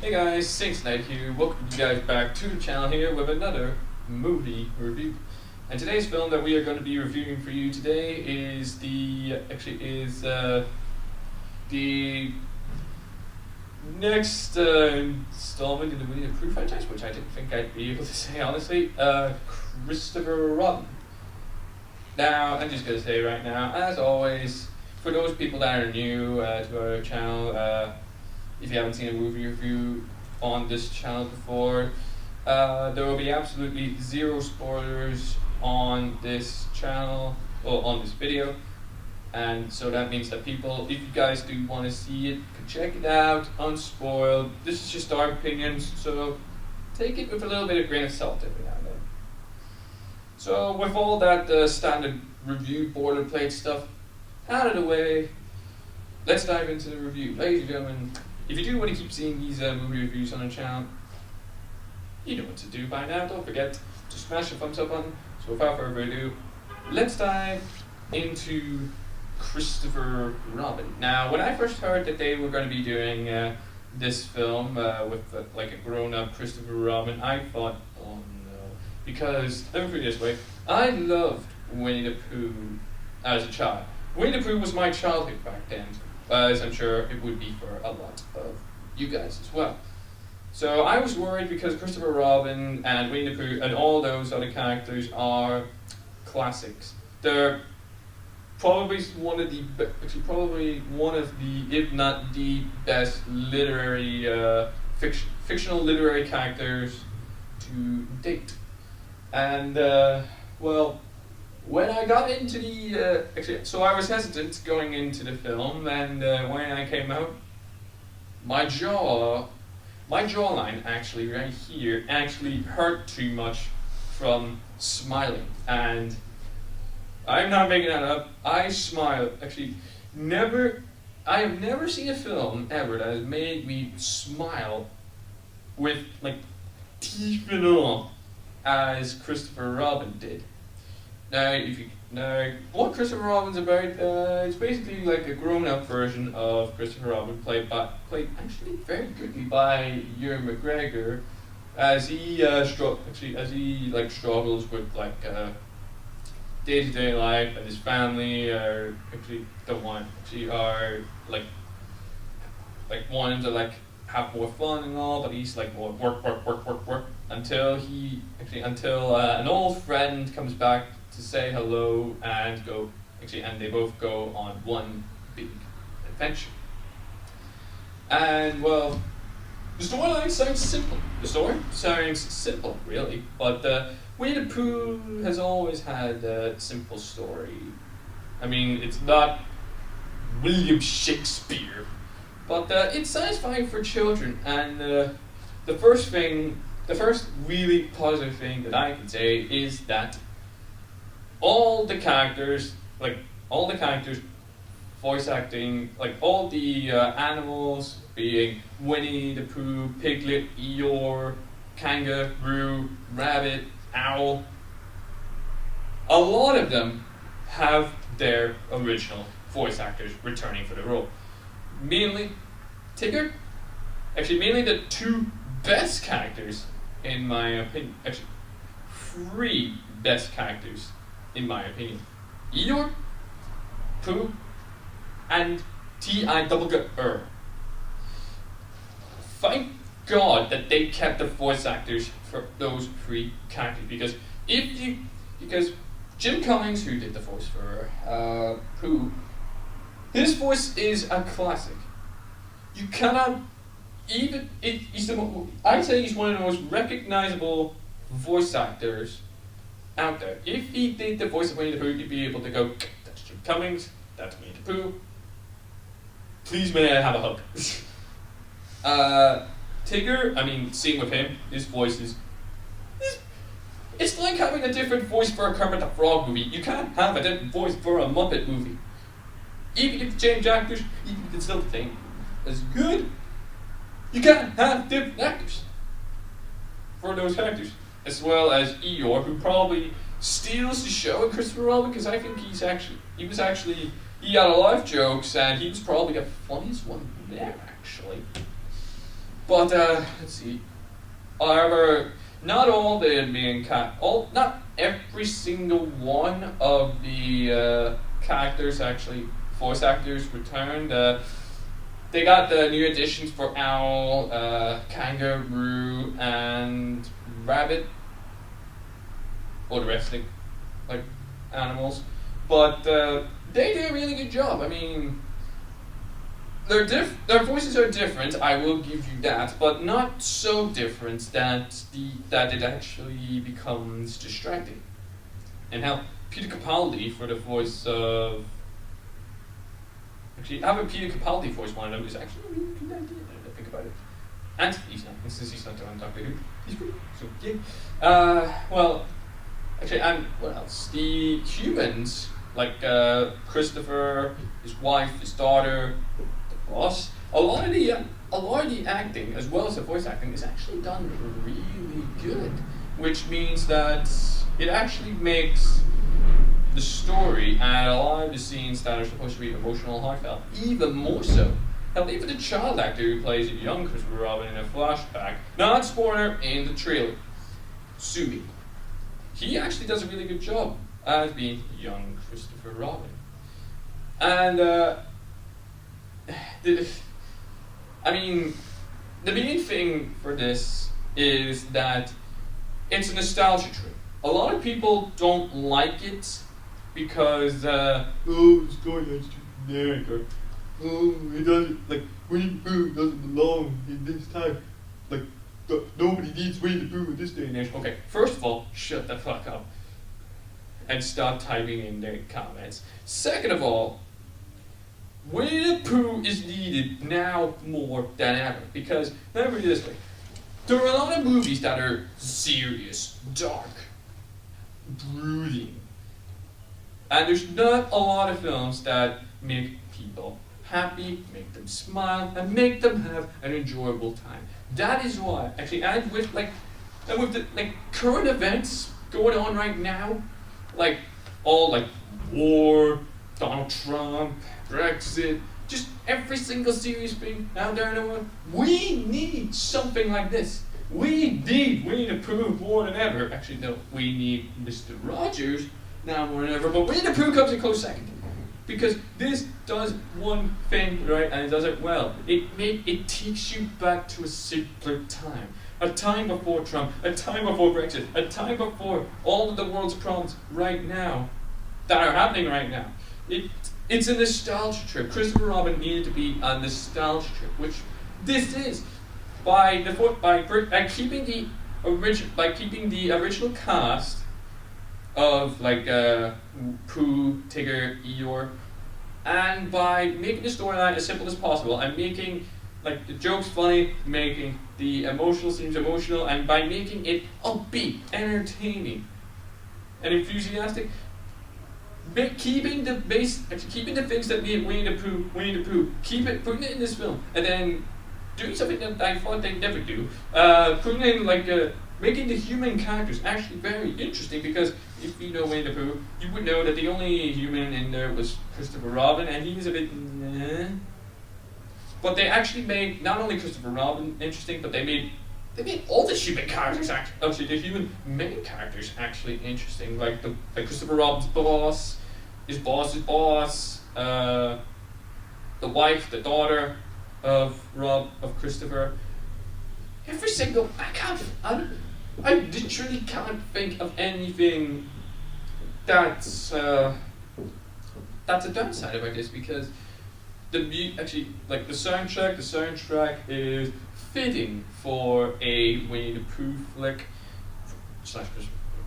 Hey guys, SaintsKnight here. Welcome you guys back to the channel here with another movie review. And today's film that we are going to be reviewing for you today is the next installment in the Winnie the Pooh franchise, which I didn't think I'd be able to say honestly. Christopher Robin. Now, I'm just going to say right now, as always, for those people that are new to our channel, if you haven't seen a movie review on this channel before, there will be absolutely zero spoilers on this channel, or on this video. And so that means that people, if you guys do want to see it, can check it out, unspoiled. This is just our opinions, so take it with a little bit of grain of salt every now and then. So with all that standard review boilerplate stuff out of the way, let's dive into the review. Ladies and gentlemen, if you do want to keep seeing these movie reviews on the channel, you know what to do by now. Don't forget to smash the thumbs up button. So without further ado, let's dive into Christopher Robin. Now, when I first heard that they were going to be doing this film with like a grown-up Christopher Robin, I thought, oh no. Because, let me put it this way, I loved Winnie the Pooh as a child. Winnie the Pooh was my childhood back then, as I'm sure it would be for a lot of you guys as well. So I was worried because Christopher Robin and Winnie the Pooh and all those other characters are classics. They're probably one of the, if not the best literary, fictional literary characters to date. And, well, when I got into the, so I was hesitant going into the film, and when I came out, my jawline actually right here actually hurt too much from smiling, and I'm not making that up. I smile. Actually, I have never seen a film ever that has made me smile with like teeth and all as Christopher Robin did. Now, what Christopher Robin's about? It's basically like a grown-up version of Christopher Robin, played actually very goodly by Ewan McGregor, as he struggles with like day-to-day life, and his family are wanting to like have more fun and all, but he's like more work until an old friend comes back to say hello and they both go on one big adventure. And well, the storyline sounds simple. The story sounds simple, really, but Winnie the Pooh has always had a simple story. I mean, it's not William Shakespeare, but it's satisfying for children. And the first really positive thing that I can say is that all the characters, voice acting, like all the animals, being Winnie the Pooh, Piglet, Eeyore, Kangaroo, Rabbit, Owl, a lot of them have their original voice actors returning for the role. Mainly Tigger, mainly the two best characters in my opinion, three best characters in my opinion: Eeyore, Pooh, and T-I-double-G-R. Thank God that they kept the voice actors for those three characters, because Jim Cummings, who did the voice for Pooh, his voice is a classic. You cannot I'd say he's one of the most recognizable voice actors out there. If he did the voice of Winnie the Pooh, you'd be able to go, that's Jim Cummings, that's Winnie the Pooh. Please may I have a hug. Tigger, seeing with him, his voice is, it's like having a different voice for a Kermit the Frog movie. You can't have a different voice for a Muppet movie. Even if you change actors, even if it's still the same as good, you can't have different actors for those characters. As well as Eeyore, who probably steals the show in Christopher Robin, because I think he had a lot of jokes, and he was probably the funniest one there, actually. But let's see. However, not all the main not every single one of the characters actually voice actors returned. They got the new additions for Owl, Kangaroo, and Rabbit, or the rest of like animals, but they do a really good job. I mean, their voices are different. I will give you that, but not so different that it actually becomes distracting. And how Peter Capaldi for the voice of actually having Peter Capaldi voice one of them is actually a really good idea. Now that I think about it. And he's not, since he's not doing Doctor Who, he's good. So yeah. Well, actually, and what else? The humans, like Christopher, his wife, his daughter, the boss. A lot of the acting, as well as the voice acting, is actually done really good. Which means that it actually makes the story and a lot of the scenes that are supposed to be emotional and heartfelt even more so. Hell, even the child actor who plays a young Christopher Robin in a flashback, not spoiler in the trailer, Sumi, he actually does a really good job as being young Christopher Robin. And I mean, the main thing for this is that it's a nostalgia trip. A lot of people don't like it because the story is too generic, or it doesn't, like, Winnie the Pooh doesn't belong in this time. Like, nobody needs Winnie the Pooh in this day and age. Okay, first of all, shut the fuck up and stop typing in the comments. Second of all, Winnie the Pooh is needed now more than ever, because remember this way, there are a lot of movies that are serious, dark, brooding, and there's not a lot of films that make people happy, make them smile, and make them have an enjoyable time. That is why, actually, and with the current events going on right now, like all like war, Donald Trump, Brexit, just every single serious thing out there in the world, we need something like this. We need Winnie the Pooh more than ever. Actually, no, we need Mr. Rogers now more than ever, but Winnie the Pooh comes in close second. Because this does one thing right, and it does it well. It takes you back to a simpler time. A time before Trump, a time before Brexit, a time before all of the world's problems right now that are happening right now. It's a nostalgia trip. Christopher Robin needed to be a nostalgia trip, which this is. By keeping the original cast of like Pooh, Tigger, Eeyore, and by making the storyline as simple as possible and making like the jokes funny, making the emotional scenes emotional, and by making it upbeat, entertaining, and enthusiastic. Keeping the things that made Winnie the Pooh, putting it in this film, and then doing something that I thought they'd never do, putting in making the human characters actually very interesting, because if you know Winnie the Pooh, you would know that the only human in there was Christopher Robin, and he was a bit But they actually made not only Christopher Robin interesting, but they made all the human characters actually the human main characters actually interesting, like Christopher Robin's boss, his boss's boss, the wife, the daughter of Christopher. Every single I literally can't think of anything that's a downside about this, because the soundtrack is fitting for a Winnie the Pooh flick /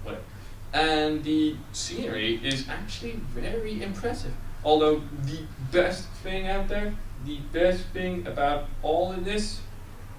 whatever, and the scenery is actually very impressive. Although the best thing out there, the best thing about all of this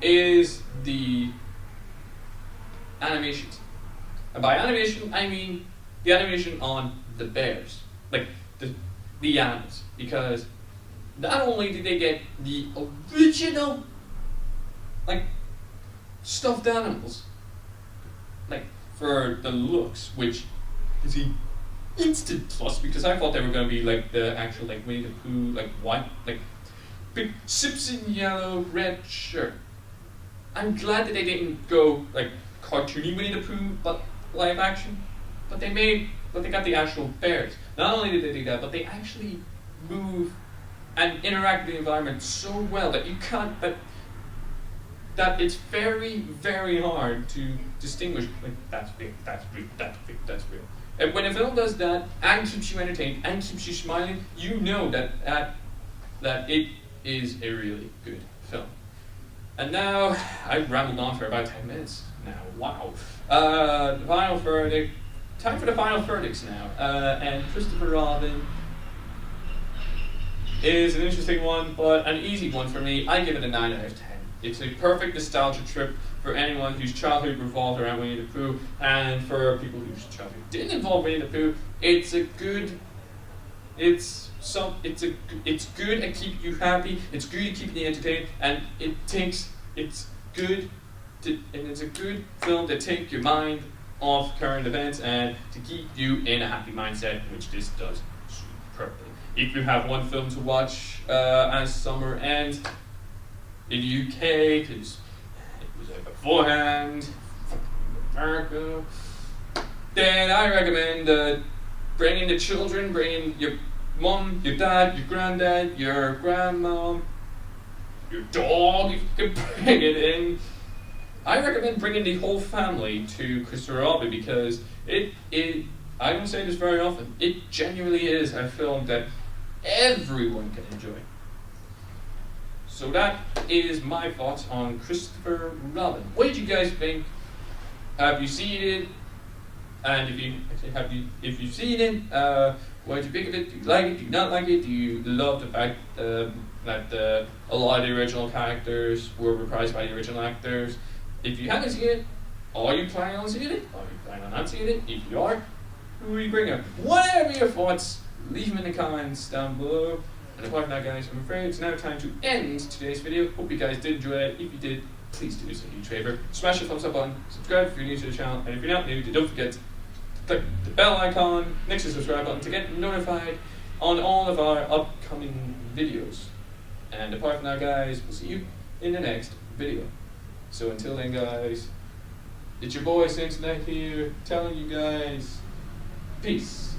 is the animations. And by animation, I mean the animation on the bears, like the animals, because not only did they get the original stuffed animals, for the looks, which is a instant plus, because I thought they were going to be like the actual Winnie the Pooh, white, big Simpson yellow red shirt. I'm glad that they didn't go like cartoony Winnie the Pooh, but live action. But they got the actual bears. Not only did they do that, but they actually move and interact with the environment so well that you can't that it's very, very hard to distinguish. Like, that's big, that's real, that's big, that's real. And when a film does that and keeps you entertained and keeps you smiling, you know that it is a really good film. And now I've rambled on for about 10 minutes now. Wow. The final verdict. Time for the final verdicts now. And Christopher Robin is an interesting one, but an easy one for me. I give it a 9 out of 10. It's a perfect nostalgia trip for anyone whose childhood revolved around Winnie the Pooh, and for people whose childhood didn't involve Winnie the Pooh. It's good at keeping you happy. It's good at keeping you entertained, and it's a good film to take your mind off current events and to keep you in a happy mindset, which this does superbly. If you have one film to watch as summer ends in the UK, because it was out beforehand, America, then I recommend bringing the children, bringing your mum, your dad, your granddad, your grandmom, your dog, if you can bring it in. I recommend bringing the whole family to Christopher Robin because I don't say this very often, it genuinely is a film that everyone can enjoy. So that is my thoughts on Christopher Robin. What did you guys think? Have you seen it? And if you've seen it, what did you think of it? Do you like it? Do you not like it? Do you love the fact that a lot of the original characters were reprised by the original actors? If you haven't seen it, are you planning on seeing it? Are you planning on not seeing it? If you are, who will you bring up? Whatever your thoughts, leave them in the comments down below. And apart from that, guys, I'm afraid it's now time to end today's video. Hope you guys did enjoy it. If you did, please do us a huge favor. Smash the thumbs up button, subscribe if you're new to the channel, and if you're not new, don't forget to click the bell icon next to the subscribe button to get notified on all of our upcoming videos. And apart from that, guys, we'll see you in the next video. So until then, guys, it's your boy SaintsKnight here, telling you guys, peace.